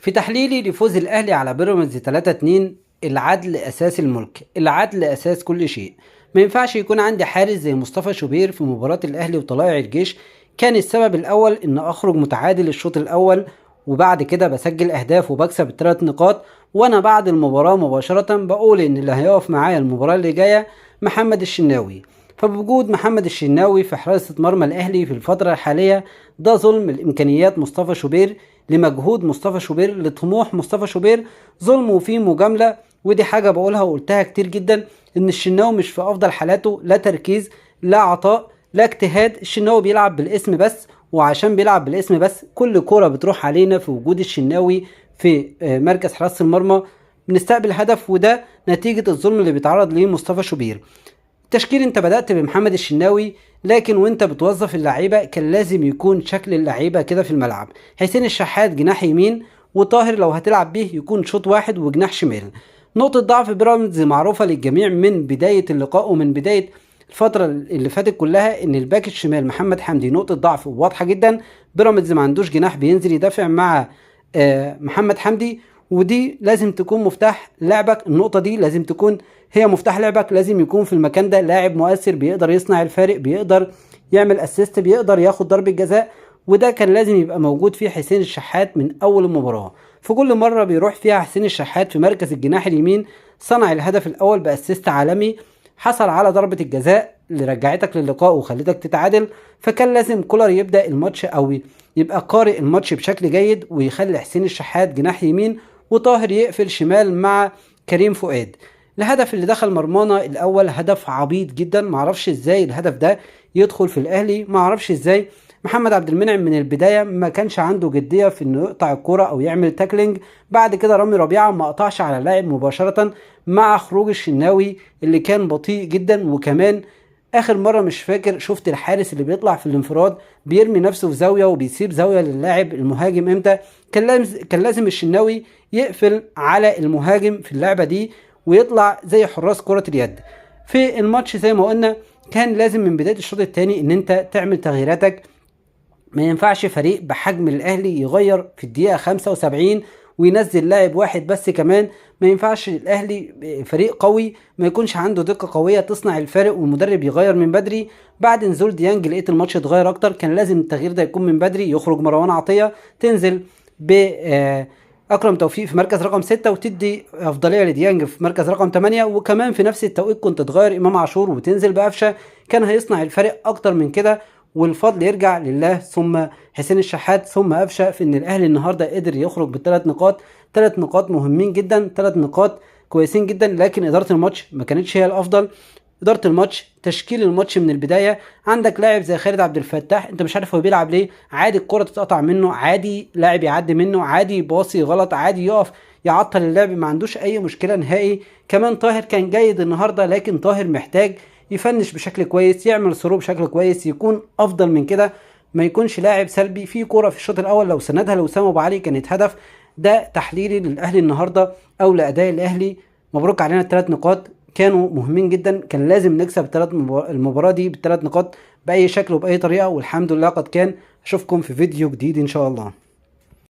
في تحليلي لفوز الاهلي على بيراميدز 3-2، العدل اساس الملك، العدل اساس كل شيء. ما ينفعش يكون عندي حارس زي مصطفى شوبير في مباراة الاهلي وطلائع الجيش. كان السبب الاول ان اخرج متعادل الشوط الاول، وبعد كده بسجل اهداف وبكسب الثلاث نقاط، وانا بعد المباراة مباشرة بقول ان اللي هيقف معايا المباراة اللي جاية محمد الشناوي. فبوجود محمد الشناوي في حراسة مرمى الاهلي في الفترة الحالية ده ظلم الامكانيات مصطفى شوبير، لمجهود مصطفى شوبير، لطموح مصطفى شوبير، ظلم وفيه مجاملة. ودي حاجة بقولها وقلتها كتير جدا، ان الشناوي مش في افضل حالاته، لا تركيز لا عطاء لا اجتهاد. الشناوي بيلعب بالاسم بس، وعشان بيلعب بالاسم بس كل كرة بتروح علينا في وجود الشناوي في مركز حراسة المرمى بنستقبل هدف، وده نتيجة الظلم اللي بيتعرض ليه مصطفى شوبير. التشكيل انت بدأت بمحمد الشناوي، لكن وانت بتوظف اللعيبه كان لازم يكون شكل اللعيبه كده في الملعب. حسين الشحات جناح يمين، وطاهر لو هتلعب بيه يكون شوط واحد وجناح شمال. نقطه ضعف بيراميدز معروفه للجميع من بدايه اللقاء ومن بدايه الفتره اللي فاتت كلها، ان الباك الشمال محمد حمدي نقطه ضعف واضحه جدا. بيراميدز ما عندوش جناح بينزل يدافع مع محمد حمدي، ودي لازم تكون مفتاح لعبك. النقطة دي لازم تكون هي مفتاح لعبك، لازم يكون في المكان ده لاعب مؤثر بيقدر يصنع الفارق، بيقدر يعمل اسيست، بيقدر ياخد ضربة جزاء، وده كان لازم يبقى موجود فيه حسين الشحات من اول المباراة. في كل مرة بيروح فيها حسين الشحات في مركز الجناح اليمين صنع الهدف الاول باسيست عالمي، حصل على ضربة الجزاء اللي رجعتك للقاء وخلتك تتعادل. فكان لازم كولر يبدأ الماتش او يبقى قارئ الماتش بشكل جيد، ويخلي حسين الشحات جناح يمين وطاهر يقفل شمال مع كريم فؤاد. الهدف اللي دخل مرمانا الاول هدف عبيط جدا، معرفش ازاي الهدف ده يدخل في الاهلي، معرفش ازاي محمد عبد المنعم من البدايه ما كانش عنده جديه في انه يقطع الكره او يعمل تاكلينج. بعد كده رامي ربيعه ما قطعش على اللاعب مباشره مع خروج الشناوي اللي كان بطيء جدا. وكمان اخر مره مش فاكر شفت الحارس اللي بيطلع في الانفراد بيرمي نفسه في زاويه وبيسيب زاويه للاعب المهاجم امتى. كان لازم الشناوي يقفل على المهاجم في اللعبه دي ويطلع زي حراس كره اليد. في الماتش زي ما قلنا كان لازم من بدايه الشوط الثاني ان انت تعمل تغييراتك. ما ينفعش فريق بحجم الاهلي يغير في الدقيقه 75 وينزل لاعب واحد بس. كمان ما ينفعش الاهلي فريق قوي ما يكونش عنده دقه قويه تصنع الفارق والمدرب يغير من بدري. بعد نزول ديانج لقيت الماتش اتغير اكتر، كان لازم التغيير ده يكون من بدري، يخرج مروان عطيه تنزل ب اكرم توفيق في مركز رقم 6 وتدي افضليه لديانج في مركز رقم 8. وكمان في نفس التوقيت كنت تغير امام عاشور وتنزل بقفشه، كان هيصنع الفرق اكتر من كده. والفضل يرجع لله ثم حسين الشحات ثم قفشه في ان الاهلي النهارده قدر يخرج بالثلاث نقاط. ثلاث نقاط مهمين جدا، ثلاث نقاط كويسين جدا، لكن اداره الماتش ما كانتش هي الافضل. اداره الماتش، تشكيل الماتش من البدايه، عندك لاعب زي خالد عبد الفتاح انت مش عارف هو بيلعب ليه، عادي الكره تتقطع منه، عادي لاعب يعدي منه، عادي باصي غلط، عادي يقف يعطل اللعب، ما عندوش اي مشكله نهائي. كمان طاهر كان جيد النهارده، لكن طاهر محتاج يفنش بشكل كويس، يعمل ثرو بشكل كويس، يكون افضل من كده، ما يكونش لاعب سلبي. في كوره في الشوط الاول لو سندها لوسام ابو علي كانت هدف. ده تحليلي للاهلي النهارده او لاداء الاهلي. مبروك علينا الثلاث نقاط، كانوا مهمين جدا، كان لازم نكسب المباراه دي بالثلاث نقاط باي شكل وباي طريقه، والحمد لله قد كان. اشوفكم في فيديو جديد ان شاء الله.